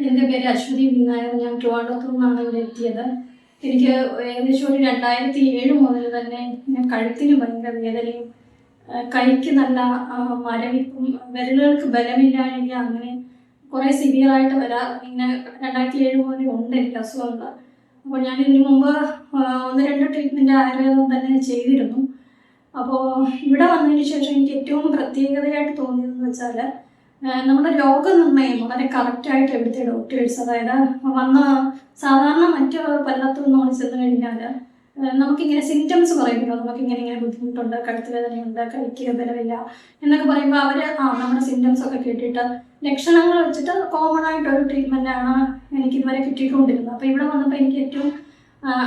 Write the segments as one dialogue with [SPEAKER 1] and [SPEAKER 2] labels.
[SPEAKER 1] എൻ്റെ പേര് അശ്വതി വി നായർ. ഞാൻ ട്രിവാൻഡ്രത്തു നിന്നാണ് ഇവിടെ എത്തിയത്. എനിക്ക് ഏകദേശം ഒരു 2007 മുതൽ തന്നെ കഴുത്തിന് ഭയങ്കര വേദനയും കൈക്ക് നല്ല മരവിപ്പും വിരലുകൾക്ക് ബലമില്ലായ്മ അങ്ങനെ കുറേ സിവിയറായിട്ട് വരാം. ഇങ്ങനെ 2007 മുതൽ ഉണ്ട് എനിക്ക് അസുഖങ്ങൾ. അപ്പോൾ ഞാൻ ഇതിനു മുമ്പ് 1-2 ട്രീറ്റ്മെൻറ്റ് ആയുർവേദം തന്നെ ചെയ്തിരുന്നു. അപ്പോൾ ഇവിടെ വന്നതിന് ശേഷം എനിക്ക് ഏറ്റവും പ്രത്യേകതയായിട്ട് തോന്നിയതെന്ന് വെച്ചാൽ നമ്മുടെ രോഗനിർണയം വളരെ കറക്റ്റായിട്ട് ഇവിടുത്തെ ഡോക്ടേഴ്സ്, അതായത് വന്ന സാധാരണ മറ്റു പലയിടത്തും നമ്മൾ ചെന്ന് കഴിഞ്ഞാൽ നമുക്കിങ്ങനെ സിംറ്റംസ് പറയുമല്ലോ, നമുക്കിങ്ങനെ ബുദ്ധിമുട്ടുണ്ട്, കഴുത്ത് വേദനയുണ്ട്, കൈക്ക് ബലമില്ല എന്നൊക്കെ പറയുമ്പോൾ അവർ നമ്മുടെ സിംറ്റംസ് ഒക്കെ കേട്ടിട്ട് ലക്ഷണങ്ങൾ വെച്ചിട്ട് കോമൺ ആയിട്ടൊരു ട്രീറ്റ്മെൻറ്റാണ് എനിക്കിതുവരെ കിട്ടിക്കൊണ്ടിരുന്നത്. അപ്പോൾ ഇവിടെ വന്നപ്പോൾ എനിക്ക് ഏറ്റവും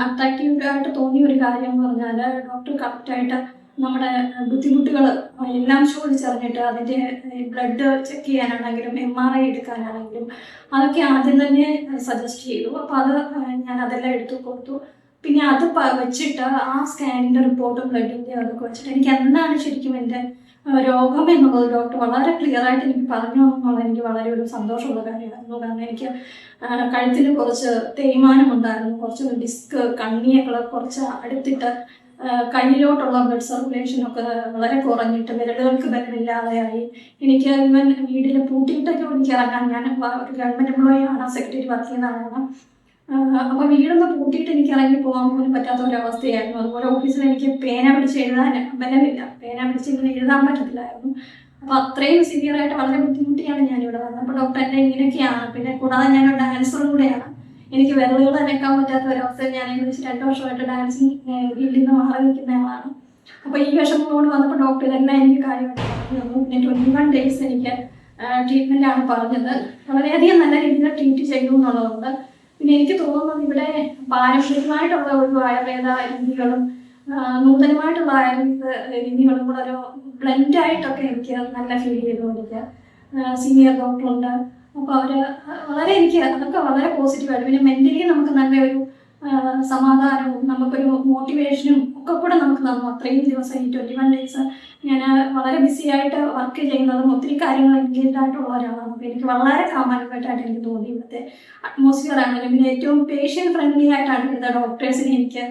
[SPEAKER 1] അട്രാക്റ്റീവായിട്ട് തോന്നിയ ഒരു കാര്യം എന്ന് പറഞ്ഞാൽ ഡോക്ടർ കറക്റ്റായിട്ട് നമ്മുടെ ബുദ്ധിമുട്ടുകൾ എല്ലാം ചോദിച്ചറിഞ്ഞിട്ട് അതിൻ്റെ ബ്ലഡ് ചെക്ക് ചെയ്യാനാണെങ്കിലും MRI എടുക്കാനാണെങ്കിലും അതൊക്കെ ആദ്യം തന്നെ സജസ്റ്റ് ചെയ്തു. അപ്പോൾ ഞാൻ അതെല്ലാം എടുത്തു കൊടുത്തു. പിന്നെ അത് വെച്ചിട്ട് ആ സ്കാനിൻ്റെ റിപ്പോർട്ടും ബ്ലഡിൻ്റെ അതൊക്കെ വെച്ചിട്ട് എനിക്ക് എന്താണ് ശരിക്കും എൻ്റെ രോഗം എന്നുള്ളത് ഡോക്ടർ വളരെ ക്ലിയർ ആയിട്ട് എനിക്ക് പറഞ്ഞു എന്നുള്ളത് എനിക്ക് വളരെ ഒരു സന്തോഷമുള്ള കാര്യമായിരുന്നു. കാരണം എനിക്ക് കഴുത്തിന് കുറച്ച് തേയ്മാനം ഉണ്ടായിരുന്നു, കുറച്ച് ഡിസ്ക് കണ്ണിയൊക്കെ കുറച്ച് അടുത്തിട്ട് കയ്യിലോട്ടുള്ള ബ്ലഡ് സർക്കുലേഷനൊക്കെ വളരെ കുറഞ്ഞിട്ട് വിരലുകൾക്ക് ബലമില്ലാതെയായി. എനിക്ക് ഈവൻ വീട്ടിൽ പൂട്ടിയിട്ടൊക്കെ എനിക്ക് ഇറങ്ങാൻ, ഞാൻ ഒരു ഗവൺമെൻറ് എംപ്ലോയി ആണ്, സെക്രട്ടറി വർക്ക് ചെയ്യുന്ന ആളാണ്. അപ്പോൾ വീടൊന്ന് പൂട്ടിയിട്ട് എനിക്ക് ഇറങ്ങി പോകാൻ പോലും പറ്റാത്ത ഒരവസ്ഥയായിരുന്നു. അതുപോലെ ഓഫീസിൽ എനിക്ക് പേന പിടിച്ച് എഴുതാൻ ബലമില്ല, പേന പിടിച്ച് ഇങ്ങനെ എഴുതാൻ പറ്റത്തില്ലായിരുന്നു. അപ്പോൾ അത്രയും സിവിയറായിട്ട് വളരെ ബുദ്ധിമുട്ടിയാണ് ഞാനിവിടെ വന്നത്. അപ്പോൾ ഡോക്ടർ എന്നെ ഇങ്ങനെയൊക്കെയാണ്. പിന്നെ കൂടാതെ ഞാനൊരു ഡാൻസറും കൂടെയാണ്. എനിക്ക് വിരലുകൾ അനക്കാൻ പറ്റാത്ത ഒരവസ്ഥയിൽ ഞാൻ ഏകദേശം 2 വർഷമായിട്ട് ഡാൻസിങ് ഫീൽഡിൽ നിന്ന് മാറി നിൽക്കുന്ന ആളാണ്. അപ്പോൾ ഈ വിഷമങ്ങളോട് വന്നപ്പോൾ ഡോക്ടർ ഇതെല്ലാം എനിക്ക് കാര്യമായിട്ട് പറഞ്ഞു തന്നു. പിന്നെ 21 days എനിക്ക് ട്രീറ്റ്മെൻറ്റാണ് പറഞ്ഞത്. വളരെയധികം നല്ല രീതിയിൽ ട്രീറ്റ് ചെയ്തു എന്നുള്ളതുകൊണ്ട് പിന്നെ എനിക്ക് തോന്നുന്നത് ഇവിടെ പാരമ്പര്യമായിട്ടുള്ള ഒരു ആയുർവേദ രീതികളും നൂതനമായിട്ടുള്ള ആയുർവേദ രീതികളും കൂടെ ഒരു ബ്ലെൻഡായിട്ടൊക്കെ എനിക്ക് നല്ല ഫീൽ ചെയ്തു. എനിക്ക് സീനിയർ ഡോക്ടറുണ്ട്. അപ്പോൾ അവർ എനിക്ക് അതൊക്കെ വളരെ പോസിറ്റീവായിട്ട്, പിന്നെ മെൻ്റലി നമുക്ക് നല്ലൊരു സമാധാനവും നമുക്കൊരു മോട്ടിവേഷനും ഒക്കെ കൂടെ നമുക്ക് തന്നു. അത്രയും ദിവസം ഈ 21 days ഞാൻ വളരെ ബിസി ആയിട്ട് വർക്ക് ചെയ്യുന്നതും ഒത്തിരി കാര്യങ്ങൾ എൻഗേജ്ഡ് ആയിട്ടുള്ള ഒരാളാണ്. അപ്പോൾ എനിക്ക് വളരെ കാമാൻഡായിട്ട് എനിക്ക് തോന്നി. ഇവിടുത്തെ അറ്റ്മോസ്ഫിയർ ആണെങ്കിലും പിന്നെ ഏറ്റവും പേഷ്യൻ്റ് ഫ്രണ്ട്ലി ആയിട്ടാണ് ഇവിടുത്തെ ഡോക്ടേഴ്സിനെ എനിക്ക്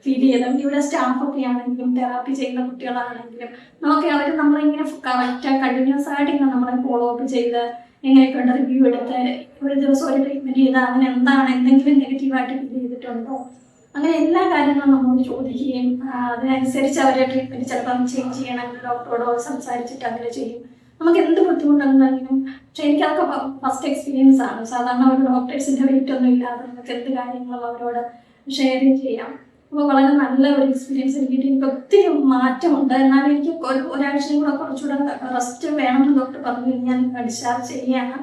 [SPEAKER 1] ഫീൽ ചെയ്തത്. ഇവിടെ സ്റ്റാഫൊക്കെ ആണെങ്കിലും തെറാപ്പി ചെയ്യുന്ന കുട്ടികളാണെങ്കിലും അവർ നമ്മളിങ്ങനെ കറക്റ്റായി കണ്ടിന്യൂസ് ആയിട്ട് ഇങ്ങനെ നമ്മളെ ഫോളോ അപ്പ് ചെയ്ത് എങ്ങനെയൊക്കെയുണ്ട് റിവ്യൂ എടുത്ത് ഒരു ദിവസം ഒരു ട്രീറ്റ്മെൻറ്റ് ചെയ്താൽ അങ്ങനെ എന്തെങ്കിലും നെഗറ്റീവായിട്ട് ഫീൽ ചെയ്തിട്ടുണ്ടോ, അങ്ങനെ എല്ലാ കാര്യങ്ങളും നമ്മളോട് ചോദിക്കുകയും അതിനനുസരിച്ച് അവരെ ട്രീറ്റ്മെൻറ്റ് ചിലപ്പോൾ ചേഞ്ച് ചെയ്യണമെങ്കിൽ ഡോക്ടറോട് സംസാരിച്ചിട്ട് അങ്ങനെ ചെയ്യും. നമുക്ക് എന്ത് ബുദ്ധിമുട്ടുണ്ടെങ്കിലും. പക്ഷെ എനിക്കതൊക്കെ ഫസ്റ്റ് എക്സ്പീരിയൻസ് ആണ്. സാധാരണ ഒരു ഡോക്ടേഴ്സിൻ്റെ വെയിറ്റൊന്നും ഇല്ലാതെ നമുക്ക് എന്ത് കാര്യങ്ങളും അവരോട് ഷെയർ ചെയ്യാം. അപ്പോൾ വളരെ നല്ല ഒരു എക്സ്പീരിയൻസ് എനിക്ക് ഒത്തിരി മാറ്റമുണ്ട്. എന്നാലും എനിക്ക് ഒരാഴ്ചയും കൂടെ കുറച്ചുകൂടെ റെസ്റ്റ് വേണമെന്ന് ഡോക്ടർ പറഞ്ഞു. ഞാൻ ഡിസ്ചാർജ് ചെയ്യുകയാണ്.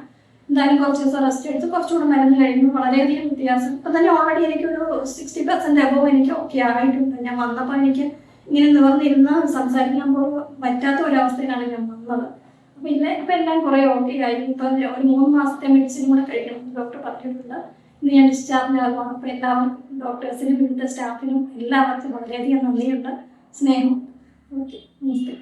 [SPEAKER 1] എന്തായാലും കുറച്ച് ദിവസം റെസ്റ്റ് എടുത്ത് കുറച്ചുകൂടെ മരുന്ന് കഴിയുമ്പോൾ വളരെയധികം വ്യത്യാസം. ഇപ്പം തന്നെ ഓൾറെഡി എനിക്കൊരു 60% അബോവ് എനിക്ക് ഓക്കെ ആയിട്ടുണ്ട്. ഞാൻ വന്നപ്പോൾ എനിക്ക് ഇങ്ങനെ നിവർന്നിരുന്ന് സംസാരിക്കാൻ പോലും പറ്റാത്ത ഒരവസ്ഥയിലാണ് ഞാൻ വന്നത്. അപ്പോൾ ഇപ്പം എല്ലാം കുറേ ഓക്കെ ആയി. ഇപ്പം ഒരു 3 മാസത്തെ മെഡിസിൻ കൂടെ കഴിക്കണം ഡോക്ടർ പറഞ്ഞിട്ടുണ്ട്. ഇന്ന് ഞാൻ ഡിസ്ചാർജ് ആകുവാണ്. അപ്പോൾ എല്ലാവർക്കും, ഡോക്ടേഴ്സിനും ഇവിടുത്തെ സ്റ്റാഫിനും എല്ലാവർക്കും വളരെയധികം നന്ദിയുണ്ട്, സ്നേഹം. ഓക്കെ, നമസ്തേ.